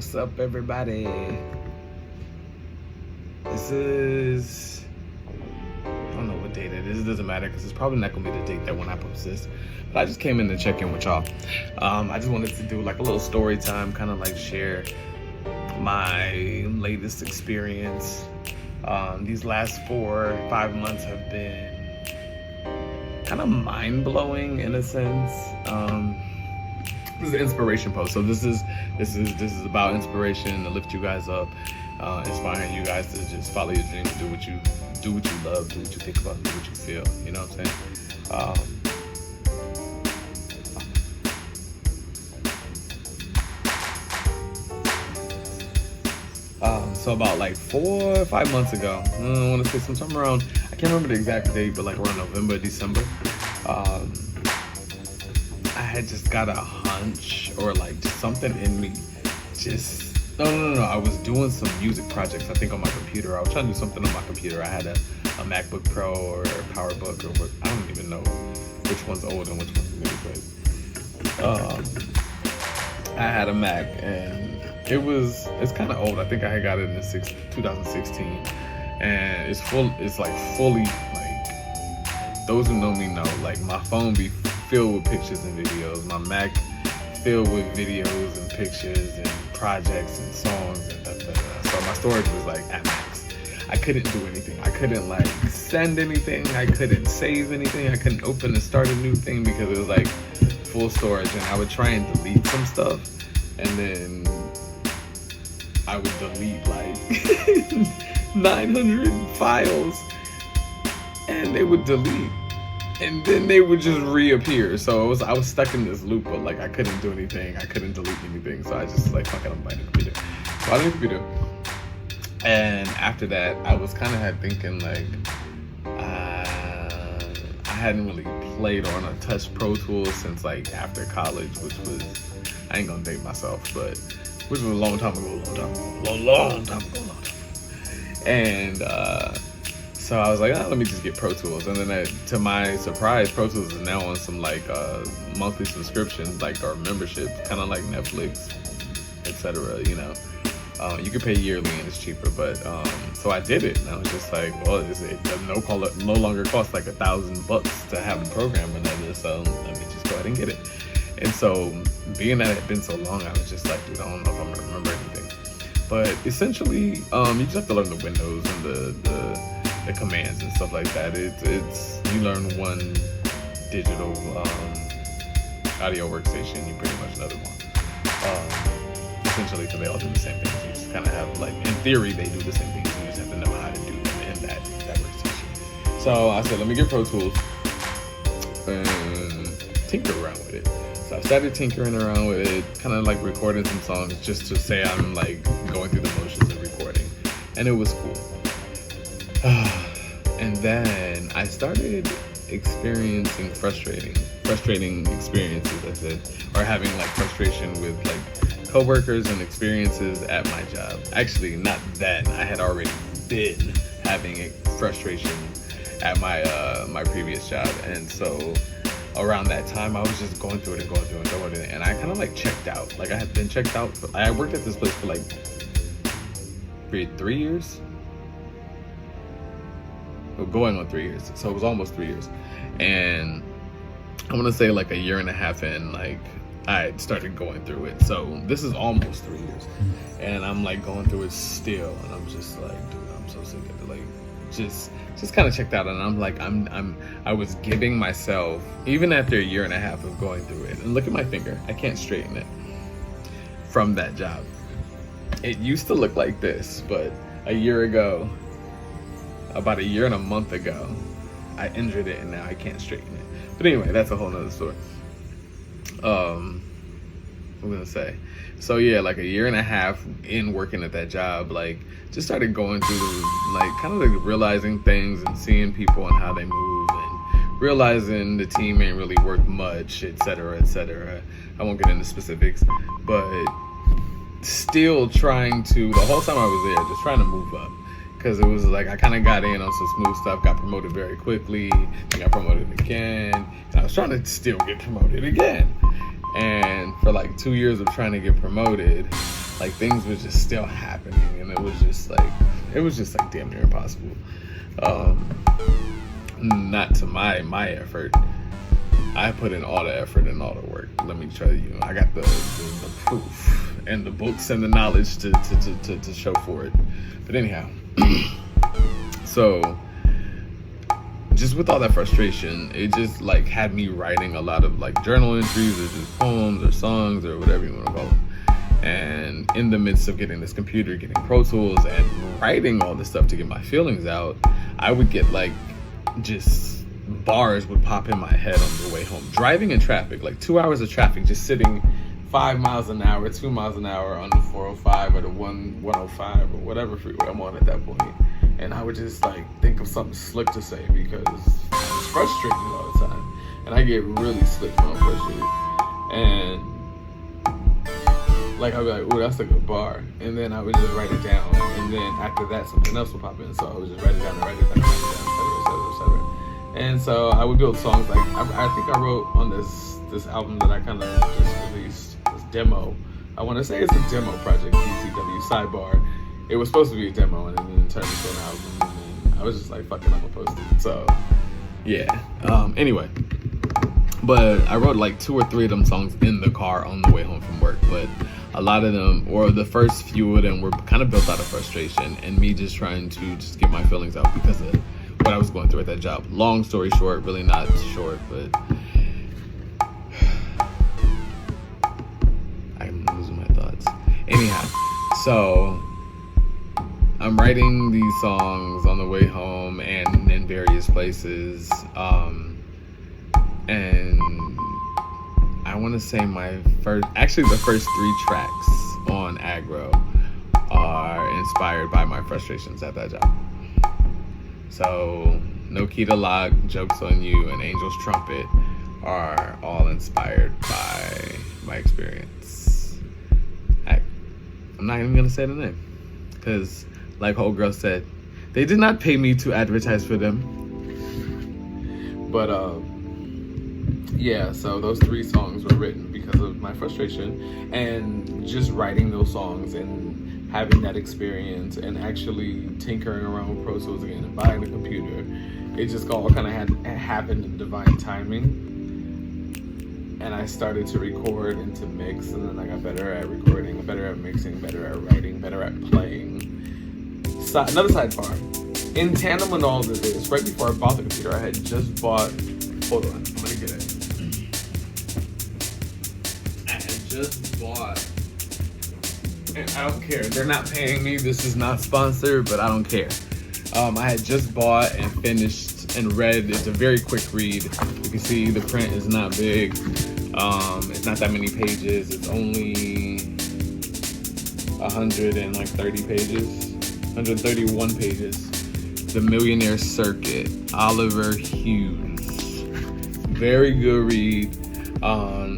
What's up, everybody? This is, I don't know what date it is. It doesn't matter because it's probably not gonna be the date that when I post this. But I just came in to check in with y'all. I just wanted to do like a little story time, kind of like share my latest experience. These last 4 or 5 months have been kind of mind-blowing in a sense. This is an inspiration post, so this is about inspiration to lift you guys up, inspiring you guys to just follow your dreams, do what you love, do what you think about, do what you feel. You know what I'm saying? So about like 4 or 5 months ago, I want to say sometime around, I can't remember the exact date, but like around November, December, I had just got a hunch or like just something in me. No. I was doing some music projects, I think on my computer. I was trying to do something on my computer. I had a MacBook Pro or a PowerBook, or I don't even know which one's old and which one's new, but I had a Mac and it's kind of old. I think I had got it in 2016, and it's fully like, those who know me know, like my phone be filled with pictures and videos, my Mac filled with videos and pictures and projects and songs and so my storage was like at max. I couldn't do anything. I couldn't like send anything. I couldn't save anything. I couldn't open and start a new thing because it was like full storage, and I would try and delete some stuff, and then I would delete like 900 files, and they would delete, and then they would just reappear. So I was stuck in this loop, but like I couldn't do anything. I couldn't delete anything. So I just like, fuck it, I'm buying a computer. So I bought a computer. And after that, I was kind of thinking like, I hadn't really played on or touched Pro Tools since like after college, which was, I ain't gonna date myself, but which was a long time ago. And so I was like, let me just get Pro Tools. And then to my surprise, Pro Tools is now on some like monthly subscriptions, like, or memberships, kind of like Netflix, etc. You know, you could pay yearly and it's cheaper. But so I did it, and I was just like, well, it no longer costs like $1,000 to have the program and everything. So let me just go ahead and get it. And so, being that it had been so long, I was just like, dude, I don't know if I'm gonna remember anything. But essentially, you just have to learn the windows and the commands and stuff like that. You learn one digital audio workstation, you pretty much know the one. Essentially, because they all do the same things. You just kind of have, like, in theory, they do the same things. You just have to know how to do them in that workstation. So I said, let me get Pro Tools and tinker around with it. So I started tinkering around with it, kind of like recording some songs just to say I'm like going through the motions of recording, and it was cool. And then I started experiencing frustrating experiences, I said, or having like frustration with like coworkers and experiences at my job. Actually, not that. I had already been having frustration at my previous job, and so around that time, I was just going through it, and I kind of like checked out. Like I had been checked out. I worked at this place for like 3 years. Well, going on 3 years, so it was almost 3 years. And I'm gonna say like a year and a half in, like I started going through it. So this is almost 3 years, and I'm like going through it still, and I'm just like, dude, I'm so sick of it. Like, just kind of checked out, and I'm like, I was giving myself, even after a year and a half of going through it, and look at my finger, I can't straighten it from that job. It used to look like this, but a year ago, about a year and a month ago, I injured it, and now I can't straighten it. But anyway, that's a whole nother story. I'm gonna say. So yeah, like a year and a half in working at that job, like just started going through like kind of like realizing things and seeing people and how they move, and realizing the team ain't really worth much, etc., etc. I won't get into specifics, but still trying to, the whole time I was there, just trying to move up. Because it was like I kind of got in on some smooth stuff, got promoted very quickly, got promoted again, and I was trying to still get promoted again. And for like 2 years of trying to get promoted, like things were just still happening, and it was just like damn near impossible. Not to my effort. I put in all the effort and all the work. Let me tell you, I got the proof and the books and the knowledge to show for it. But anyhow, so just with all that frustration, it just like had me writing a lot of like journal entries or just poems or songs or whatever you want to call them. And in the midst of getting this computer, getting Pro Tools, and writing all this stuff to get my feelings out, I would get like just bars would pop in my head on the way home. Driving in traffic, like 2 hours of traffic, just sitting 5 miles an hour, 2 miles an hour on the 405 or the 105 or whatever freeway I'm on at that point. And I would just like think of something slick to say because I was frustrated all the time. And I get really slick when I'm frustrated. And like I'd be like, ooh, that's a good bar. And then I would just write it down. And then after that, something else would pop in. So I would just write it down and write it down and write it down, et cetera, et cetera, et cetera. And so I would build songs. Like I think I wrote on this album that I kind of just released, this demo. I want to say it's a demo project, DCW sidebar. It was supposed to be a demo and then it turned into an album. And I was just like, fuck it, I'm gonna post it. So yeah. Anyway. But I wrote like 2 or 3 of them songs in the car on the way home from work. But a lot of them, or the first few of them, were kind of built out of frustration and me just trying to just get my feelings out because of what I was going through at that job. Long story short, really not short, but I'm losing my thoughts. Anyhow, so I'm writing these songs on the way home and in various places. And I want to say the first 3 tracks on Aggro are inspired by my frustrations at that job. So No Key to Lock, Jokes on You, and Angel's Trumpet are all inspired by my experience. I'm not even going to say the name because like Whole Girl said, they did not pay me to advertise for them. But yeah, so those 3 songs were written because of my frustration and just writing those songs and having that experience and actually tinkering around with Pro Tools again and buying a computer. It just all kind of happened in divine timing. And I started to record and to mix, and then I got better at recording, better at mixing, better at writing, better at playing. Another sidebar. In tandem with all of this, right before I bought the computer, I had just bought, hold on, I'm gonna get it. Just bought, and I don't care, they're not paying me, this is not sponsored, but I don't care. I had just bought and finished and read, it's a very quick read. You can see the print is not big, it's not that many pages, it's only 130 pages, 131 pages. The Millionaire Circuit, Oliver Hughes, very good read.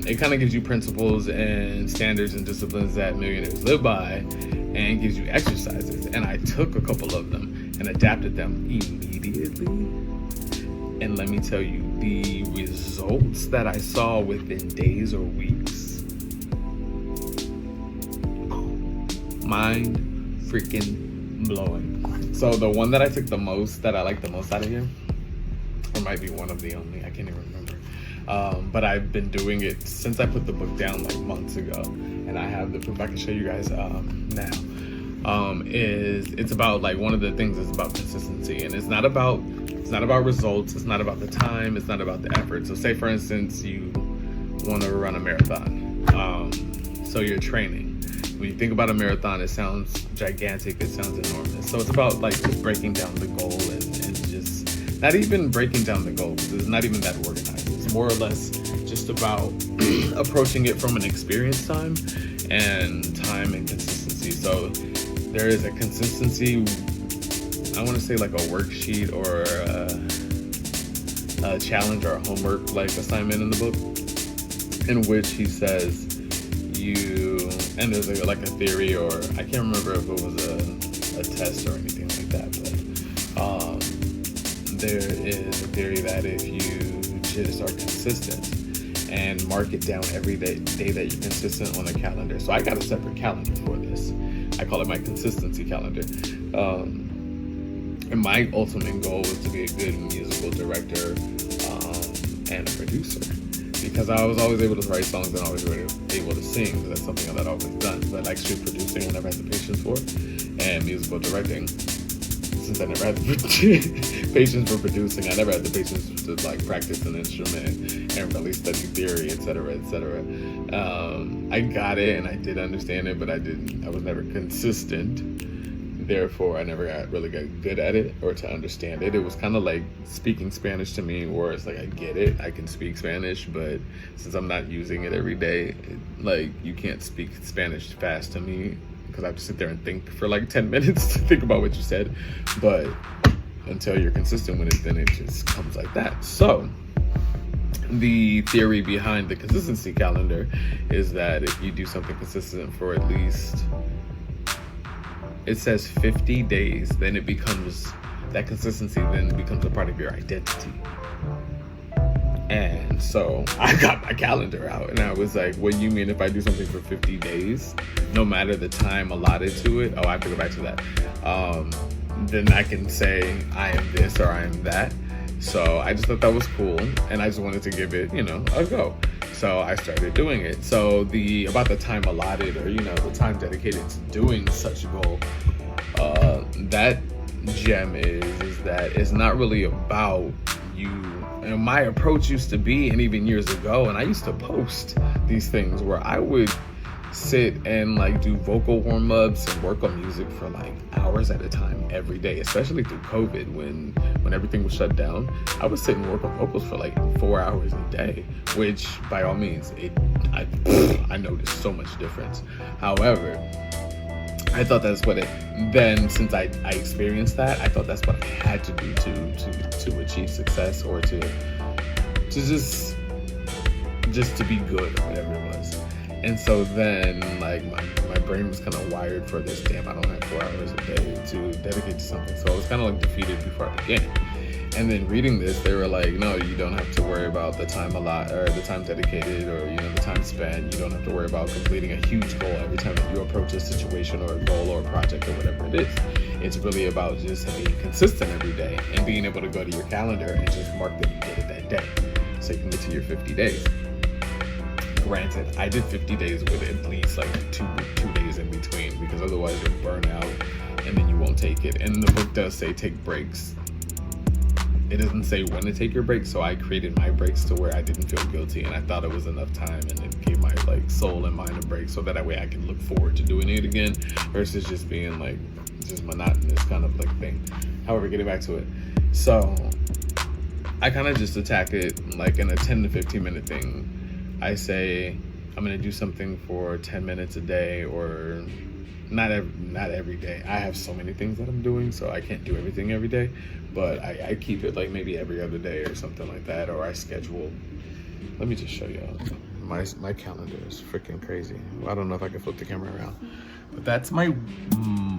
It kind of gives you principles and standards and disciplines that millionaires live by and gives you exercises. And I took a couple of them and adapted them immediately. And let me tell you, the results that I saw within days or weeks, mind freaking blowing. So the one that I took the most, that I like the most out of here, or might be one of the only, I can't even remember. But I've been doing it since I put the book down like months ago, and I have the proof I can show you guys now. It's about, like, one of the things is about consistency, and it's not about results, it's not about the time, it's not about the effort. So say for instance you want to run a marathon, so you're training. When you think about a marathon, it sounds gigantic, it sounds enormous. So it's about like just breaking down the goal and just not even breaking down the goal because it's not even that organized. It's more or less just about approaching it from an experience time and consistency. So there is a consistency, I want to say like a worksheet or a challenge or a homework like assignment in the book, in which he says and there's like a theory, or I can't remember if it was a test or anything like that, but there is a theory that if you just are consistent and mark it down every day that you're consistent on a calendar. So I got a separate calendar for this. I call it my consistency calendar. And my ultimate goal was to be a good musical director and a producer, because I was always able to write songs and always able to sing, because that's something that I've always done. But actually producing, I never had the patience for, and musical directing, since I never had the patience for producing, I never had the patience to like practice an instrument and really study theory, etc., etc. I got it and I did understand it, but I was never consistent. Therefore, I never really got good at it or to understand it. It was kind of like speaking Spanish to me, where it's like, I get it, I can speak Spanish, but since I'm not using it every day, like, you can't speak Spanish fast to me, because I have to sit there and think for like 10 minutes to think about what you said. But until you're consistent with it, then it just comes like that. So the theory behind the consistency calendar is that if you do something consistent for at least, it says 50 days, then it becomes, that consistency then becomes a part of your identity. And so I got my calendar out and I was like, what do you mean if I do something for 50 days, no matter the time allotted to it? Oh, I have to go back to that. Then I can say I am this or I am that. So I just thought that was cool, and I just wanted to give it, a go. So I started doing it. So about the time allotted, or the time dedicated to doing such a goal, that gem is that it's not really about you. And my approach used to be, and even years ago, and I used to post these things where I would sit and like do vocal warm-ups and work on music for like hours at a time every day, especially through COVID when everything was shut down. I would sit and work on vocals for like 4 hours a day, which by all means, I noticed so much difference. However, I thought that's what since I experienced that, I thought that's what I had to do to achieve success, or to just to be good, or whatever it was. And so then, like, my brain was kind of wired for this, damn, I don't have 4 hours a day to dedicate to something. So I was kind of like defeated before I began. And then reading this, they were like, no, you don't have to worry about the time or the time dedicated, or, the time spent. You don't have to worry about completing a huge goal every time that you approach a situation or a goal or a project or whatever it is. It's really about just being consistent every day and being able to go to your calendar and just mark that you did it that day, so you can get to your 50 days. Granted, I did 50 days with at least like two days in between, because otherwise you'll burn out and then you won't take it. And the book does say take breaks. It doesn't say when to take your breaks, so I created my breaks to where I didn't feel guilty, and I thought it was enough time, and it gave my like soul and mind a break, so that way I can look forward to doing it again, versus just being like just monotonous kind of like thing. However, getting back to it, so I kind of just attack it like in a 10 to 15 minute thing. I say I'm gonna do something for 10 minutes a day, or not every day. I have so many things that I'm doing, so I can't do everything every day, but I keep it like maybe every other day or something like that, or I schedule. Let me just show you. My calendar is freaking crazy. Well, I don't know if I can flip the camera around, but that's my,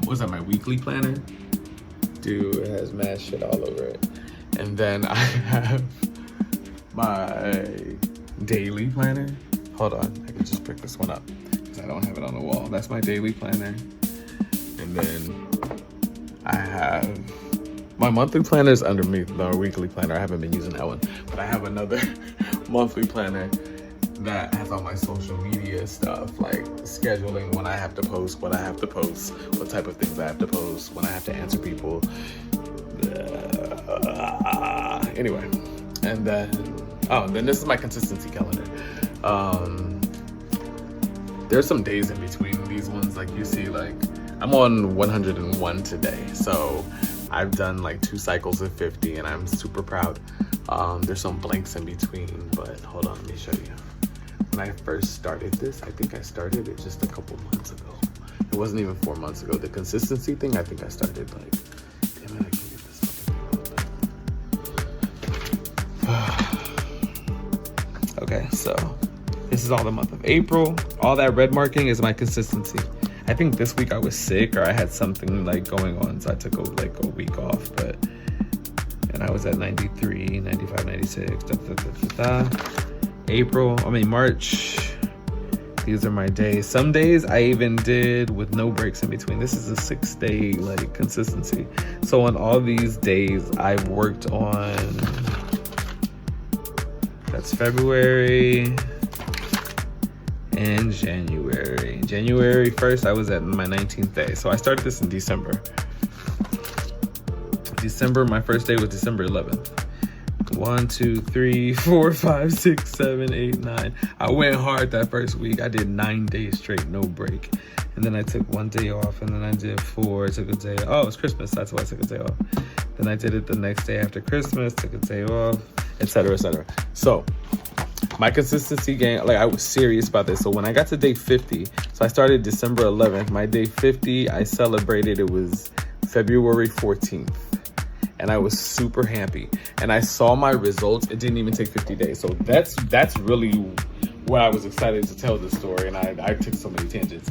my weekly planner? Dude, it has mad shit all over it. And then I have my daily planner. Hold on, I can just pick this one up because I don't have it on the wall. That's my daily planner. And then I have my monthly planner is underneath the weekly planner. I haven't been using that one, but I have another monthly planner that has all my social media stuff, like scheduling when I have to post, what I have to post, what type of things I have to post, when I have to answer people. Anyway, and then this is my consistency calendar. There's some days in between these ones, like you see, like I'm on 101 today, so I've done like 2 cycles of 50, and I'm super proud. There's some blanks in between, but hold on, let me show you. When I first started this, I think I started it just a couple months ago. It wasn't even 4 months ago. The consistency thing, I think I started like, damn it, I can get this fucking thing. Okay, so this is all the month of April. All that red marking is my consistency. I think this week I was sick, or I had something like going on, so I took a week off, and I was at 93, 95, 96, March. These are my days. Some days I even did with no breaks in between. This is a 6-day like consistency. So on all these days I've worked on, that's February and January. January 1st I was at my 19th day. So I started this in December. My first day was December 11th. 1, 2, 3, 4, 5, 6, 7, 8, 9. I went hard that first week. I did 9 days straight, no break. And then I took 1 day off, and then I did 4, took a day. Oh, it was Christmas, that's why I took a day off. Then I did it the next day after Christmas, took a day off, etc., etc. So my consistency game, like I was serious about this. So when I got to day 50, so I started December 11th. My day 50, I celebrated, it was February 14th. And I was super happy. And I saw my results. It didn't even take 50 days. So that's really what I was excited to tell this story. And I took so many tangents.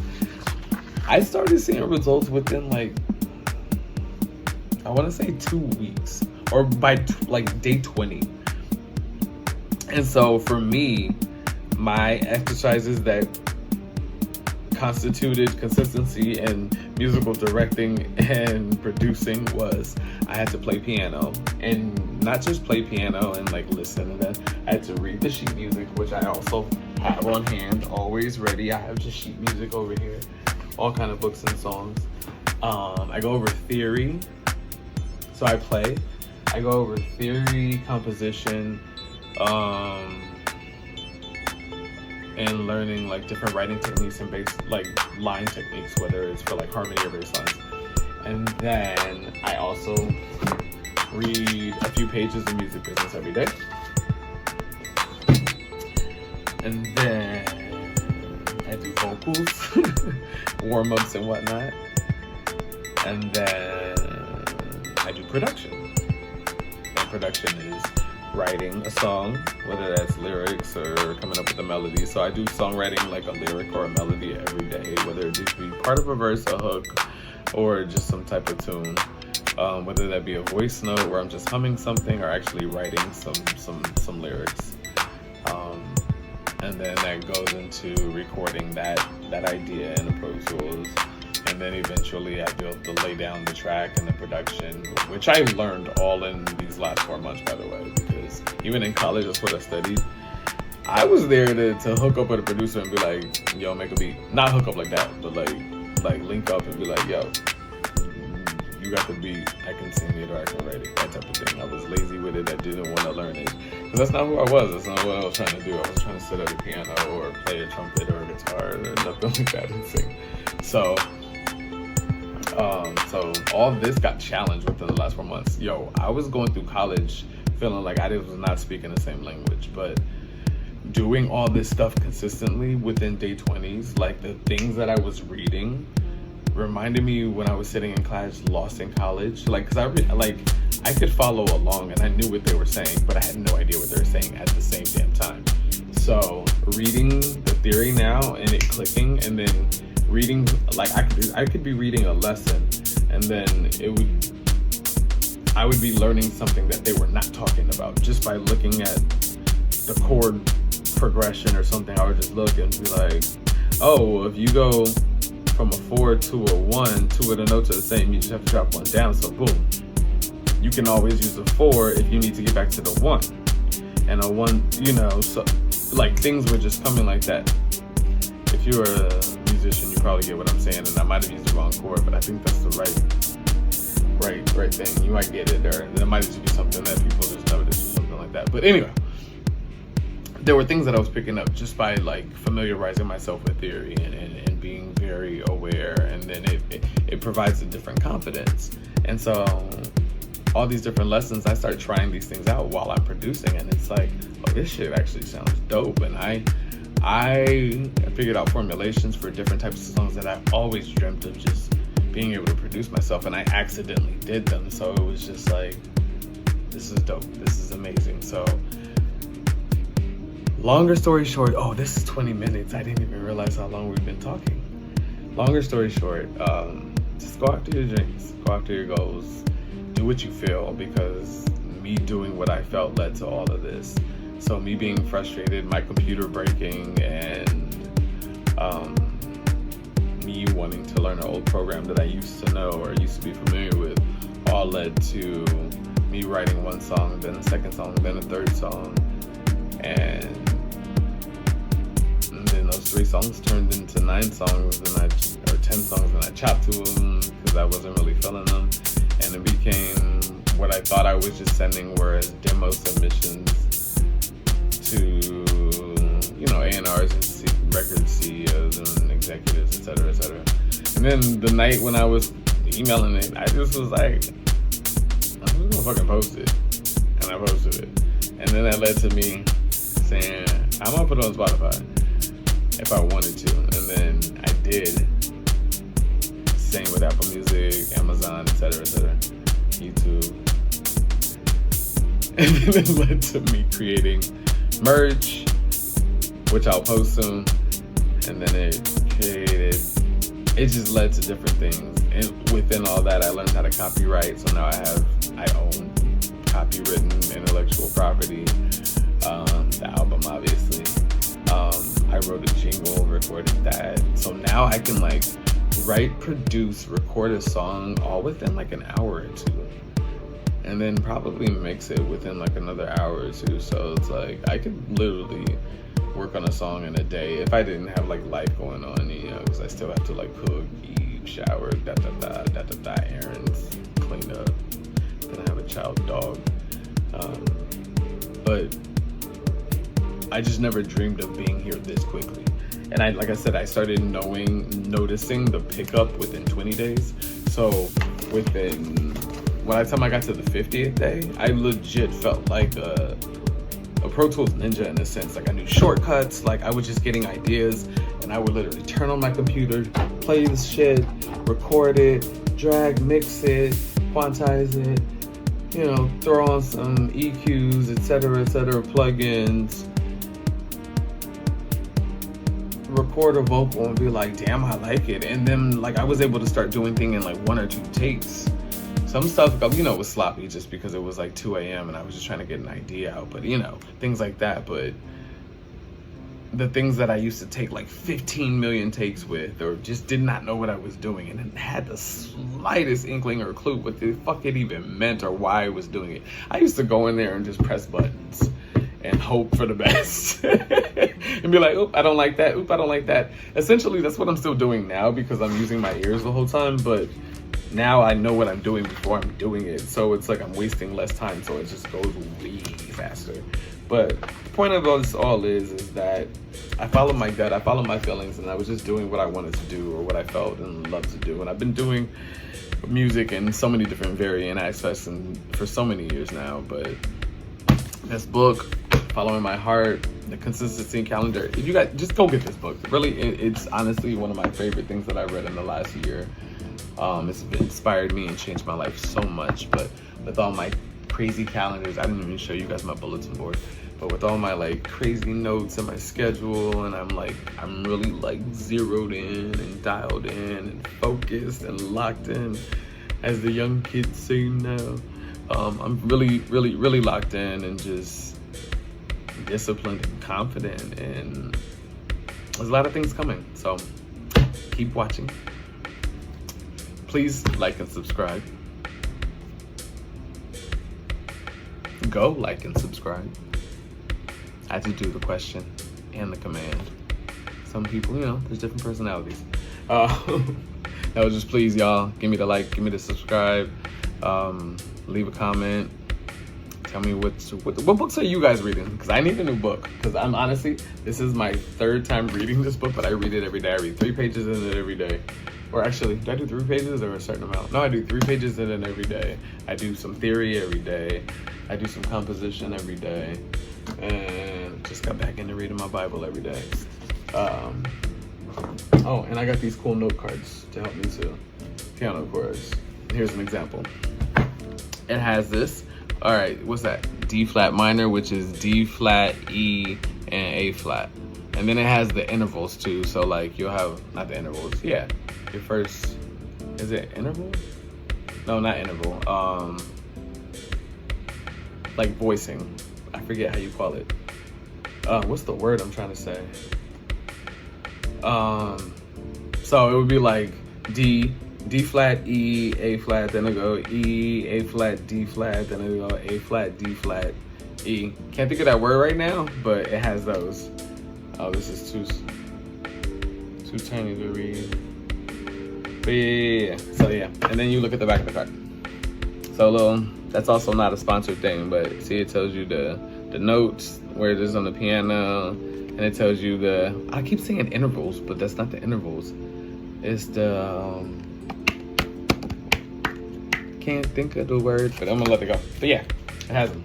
I started seeing results within like, I want to say 2 weeks. Or by like day 20. And so for me, my exercises that constituted consistency in musical directing and producing was I had to play piano, and not just play piano and like listen to that. I had to read the sheet music, which I also have on hand, always ready. I have just sheet music over here, all kind of books and songs. I go over theory, so I go over theory, composition, and learning like different writing techniques and bass, like line techniques, whether it's for like harmony or bass lines. And then I also read a few pages of music business every day. And then I do vocals, warm-ups and whatnot. And then I do production. And production is writing a song, whether that's lyrics or coming up with a melody. So I do songwriting, like a lyric or a melody every day, whether it just be part of a verse, a hook, or just some type of tune. Whether that be a voice note where I'm just humming something or actually writing some lyrics. And then that goes into recording that idea in the Pro Tools. And then eventually I built the lay down the track and the production, which I learned all in these last 4 months, by the way, because even in college, that's what I studied. I was there to hook up with a producer and be like, yo, make a beat. Not hook up like that, but like link up and be like, yo, you got the beat, I can sing it or I can write it, that type of thing. I was lazy with it, I didn't want to learn it. Because that's not who I was, that's not what I was trying to do. I was trying to sit at a piano or play a trumpet or a guitar or nothing like that and sing. So all this got challenged within the last 4 months. Yo, I was going through college feeling like I was not speaking the same language, but doing all this stuff consistently within day 20s, like the things that I was reading reminded me when I was sitting in class lost in college, like, cause I could follow along and I knew what they were saying, but I had no idea what they were saying at the same damn time. So reading the theory now and it clicking, and then reading, like I could be reading a lesson and then I would be learning something that they were not talking about just by looking at the chord progression or something. I would just look and be like, oh, if you go from a 4 to a 1, two of the notes are the same, you just have to drop one down, so boom. You can always use a 4 if you need to get back to the 1. And a 1, so like things were just coming like that. If you're a musician, you probably get what I'm saying, and I might have used the wrong chord, but I think that's the right thing. You might get it, or it might just be something that people just notice or something like that. But anyway, there were things that I was picking up just by like familiarizing myself with theory and being very aware, and then it provides a different confidence. And so all these different lessons, I started trying these things out while I'm producing, and it's like, oh, this shit actually sounds dope. And I figured out formulations for different types of songs that I've always dreamt of just being able to produce myself, and I accidentally did them. So it was just like, this is dope, this is amazing. So longer story short, oh, this is 20 minutes. I didn't even realize how long we've been talking. Longer story short, just go after your dreams, go after your goals, do what you feel, because me doing what I felt led to all of this. So me being frustrated, my computer breaking, and me wanting to learn an old program that I used to know or used to be familiar with, all led to me writing one song, then a second song, then a third song, and then those 3 songs turned into 9 songs, or 10 songs, and I chopped 2 of them because I wasn't really feeling them, and it became what I thought I was just sending were as demo submissions to, A&Rs and record CEOs and executives, etc., etc. And then the night when I was emailing it, I just was like, I'm just gonna fucking post it. And I posted it. And then that led to me saying, I'm gonna put it on Spotify if I wanted to. And then I did. Same with Apple Music, Amazon, etc., YouTube. And then it led to me creating merch, which I'll post soon. And then it just led to different things. And within all that, I learned how to copyright. So now I own copywritten intellectual property. The album, obviously. I wrote a jingle, recorded that. So now I can write, produce, record a song all within an hour or 2. And then probably mix it within another hour or 2. So it's I could literally work on a song in a day if I didn't have life going on, because I still have to cook, eat, shower, errands, clean up. Then I have a child dog. But I just never dreamed of being here this quickly. And like I said, I started noticing the pickup within 20 days. So by the time I got to the 50th day, I legit felt like a Pro Tools ninja in a sense. I knew shortcuts, I was just getting ideas, and I would literally turn on my computer, play this shit, record it, drag, mix it, quantize it, throw on some EQs, etc., plugins, record a vocal and be damn, I like it. And then I was able to start doing things in 1 or 2 takes. Some stuff, was sloppy just because it was 2 a.m. and I was just trying to get an idea out, but things like that. But the things that I used to take 15 million takes with, or just did not know what I was doing and had the slightest inkling or clue what the fuck it even meant or why I was doing it. I used to go in there and just press buttons and hope for the best and be like, oop, I don't like that. Oop, I don't like that. Essentially, that's what I'm still doing now because I'm using my ears the whole time, but now I know what I'm doing before I'm doing it. So it's I'm wasting less time, so it just goes way faster. But the point of this all is that I followed my gut, I followed my feelings, and I was just doing what I wanted to do or what I felt and loved to do. And I've been doing music in so many different varying aspects and for so many years now. But this book, Following My Heart, the Consistency Calendar, if you guys just go get this book. Really, it's honestly one of my favorite things that I read in the last year. It's inspired me and changed my life so much. But with all my crazy calendars, I didn't even show you guys my bulletin board, but with all my crazy notes and my schedule, and I'm really zeroed in and dialed in and focused and locked in, as the young kids say now. I'm really locked in and just disciplined and confident, and there's a lot of things coming, so keep watching. Please like and subscribe. Go like and subscribe. I had to do the question and the command. Some people, there's different personalities. That was just, please, y'all, give me the like, give me the subscribe, leave a comment. Tell me what books are you guys reading? Because I need a new book. Because I'm honestly, this is my 3rd time reading this book, but I read it every day. I read 3 pages in it every day. Or actually, do I do 3 pages or a certain amount? No, I do 3 pages in it every day. I do some theory every day. I do some composition every day. And just got back into reading my Bible every day. Oh, and I got these cool note cards to help me too. Piano chords. Here's an example. It has this. All right, what's that? D flat minor, which is D flat, E, and A flat. And then it has the intervals too. So you'll have, not the intervals, yeah. Your first, is it interval? No, not interval. Voicing. I forget how you call it. what's the word I'm trying to say? So it would be like D flat, E, A flat, then it go E, A flat, D flat, then it go A flat, D flat, E. Can't think of that word right now, but it has those. Oh, this is too tiny to read. But yeah. So yeah, and then you look at the back of the card. So that's also not a sponsored thing, but see, it tells you the notes, where it is on the piano, and it tells you I keep saying intervals, but that's not the intervals. It's the can't think of the word, but I'm gonna let it go. But yeah, it has them.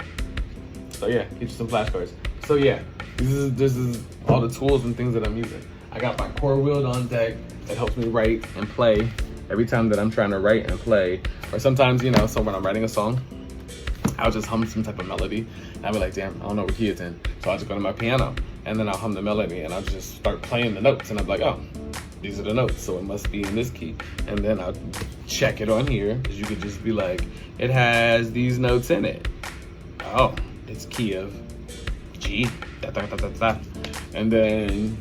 So yeah, get you some flashcards. So yeah, this is all the tools and things that I'm using. I got my chord wheel on deck that helps me write and play every time that I'm trying to write and play. Or sometimes, so when I'm writing a song, I'll just hum some type of melody. And I'll be like, damn, I don't know what key it's in. So I'll just go to my piano and then I'll hum the melody and I'll just start playing the notes. And I'm like, oh, these are the notes, so it must be in this key. And then I'll check it on here, because you could just be like, it has these notes in it. Oh, it's key of G, da, da, da, da, da. And then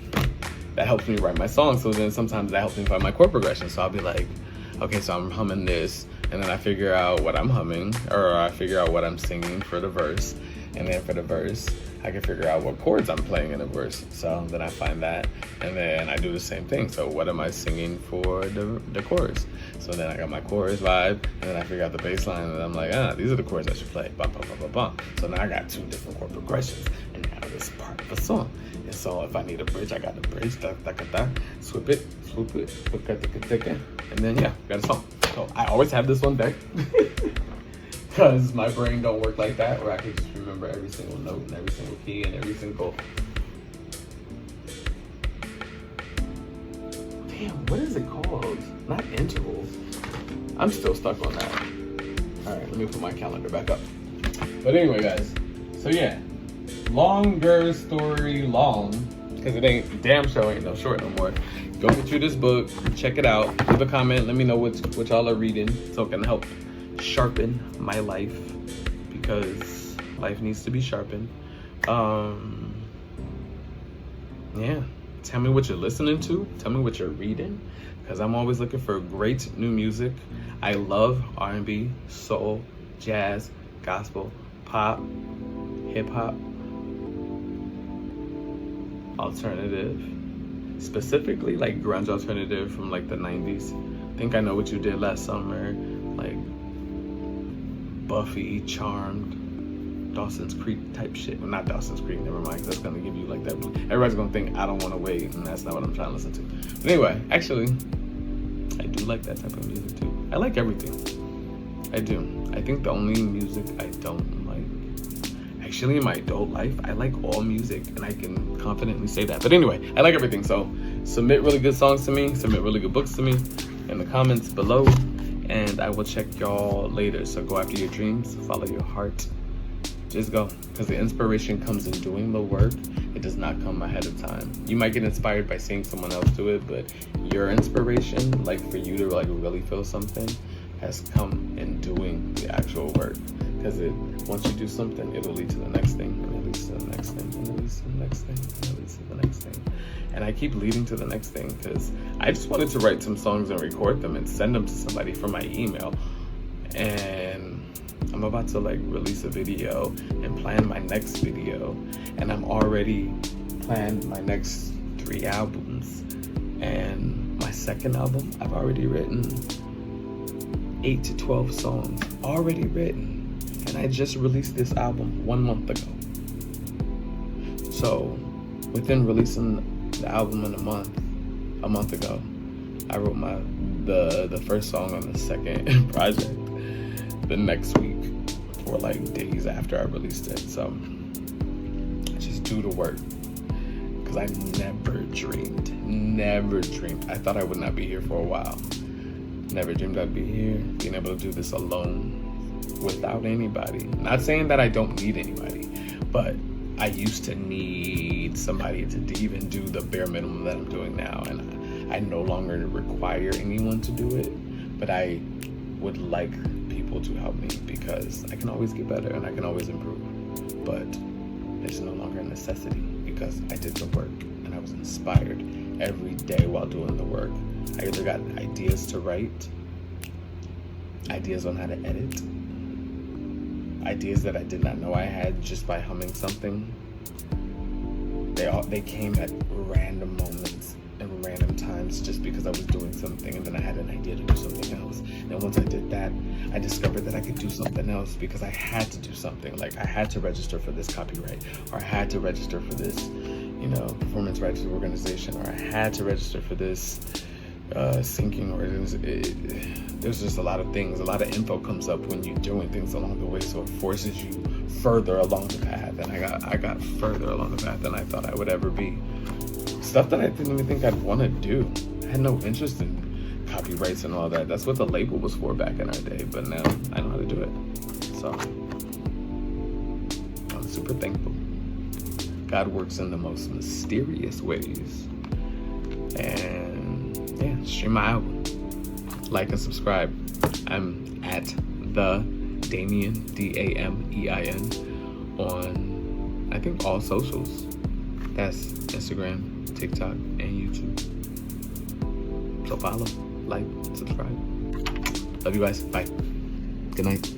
that helps me write my song. So then sometimes that helps me find my chord progression. So I'll be like, okay, so I'm humming this, and then I figure out what I'm humming, or I figure out what I'm singing for the verse. And then for the verse, I can figure out what chords I'm playing in a verse. So then I find that, and then I do the same thing. So what am I singing for the chorus? So then I got my chorus vibe, and then I figure out the bass line, and I'm like, these are the chords I should play. Bum, bum, bum, bum, bum. So now I got 2 different chord progressions, and now this part of a song. And so if I need a bridge, I got the bridge, da, da, da, da, swoop it, and then yeah, got a song. So I always have this on deck. Because my brain don't work like that, where I can just remember every single note and every single key and every single... Damn, what is it called? Not intervals. I'm still stuck on that. All right, let me put my calendar back up. But anyway, guys, so yeah, longer story long, because it ain't, damn show ain't no short no more. Go get you this book, check it out, leave a comment, let me know what y'all are reading, so it can help sharpen my life, because life needs to be sharpened. Yeah, tell me what you're listening to, tell me what you're reading, because I'm always looking for great new music. I love R&B, soul, jazz, gospel, pop, hip-hop, alternative, specifically like grunge alternative from like the 90s. Think I Know What You Did Last Summer, like Buffy, Charmed, Dawson's Creek type shit. Well, not Dawson's Creek, never mind. That's gonna give you like that. Everybody's gonna think I don't want to wait, and that's not what I'm trying to listen to. But anyway, actually, I do like that type of music too. I like everything. I do. I think the only music I don't like, actually in my adult life, I like all music, and I can confidently say that. But anyway, I like everything. So submit really good songs to me, submit really good books to me in the comments below, and I will check y'all later. So go after your dreams, follow your heart, just go, because the inspiration comes in doing the work. It does not come ahead of time. You might get inspired by seeing someone else do it, but your inspiration, like for you to like really feel something, has come in doing the actual work. Because once you do something, it'll lead to the next thing, and it leads to the next thing, and it leads to the next thing, and it leads to the next thing. And I keep leading to the next thing, because I just wanted to write some songs and record them and send them to somebody from my email. And I'm about to like release a video and plan my next video. And I'm already planned my next 3 albums. And my second album, I've already written 8 to 12 songs, already written. And I just released this album 1 month ago. So within releasing the album in a month ago, I wrote the first song on the second project the next week, or like days after I released it. So just do the work, because I never dreamed, I thought I would not be here for a while. Never dreamed I'd be here, being able to do this alone, without anybody. Not saying that I don't need anybody, but I used to need somebody to even do the bare minimum that I'm doing now, and I no longer require anyone to do it, but I would like people to help me, because I can always get better and I can always improve, but it's no longer a necessity, because I did the work and I was inspired every day while doing the work. I either got ideas to write, ideas on how to edit, ideas that I did not know I had just by humming something. They came at random moments and random times just because I was doing something, and then I had an idea to do something else. And once I did that, I discovered that I could do something else because I had to do something. Like I had to register for this copyright, or I had to register for this, performance rights organization, or I had to register for this syncing, or there's just a lot of things. A lot of info comes up when you're doing things along the way, so it forces you further along the path. And I got further along the path than I thought I would ever be. Stuff that I didn't even think I'd want to do. I had no interest in copyrights and all that. That's what the label was for back in our day, but now I know how to do it. So I'm super thankful. God works in the most mysterious ways. And yeah, stream my album, like and subscribe. I'm at the Damein, Damein, on I think all socials. That's Instagram, TikTok, and YouTube. So follow, like, subscribe. Love you guys. Bye. Good night.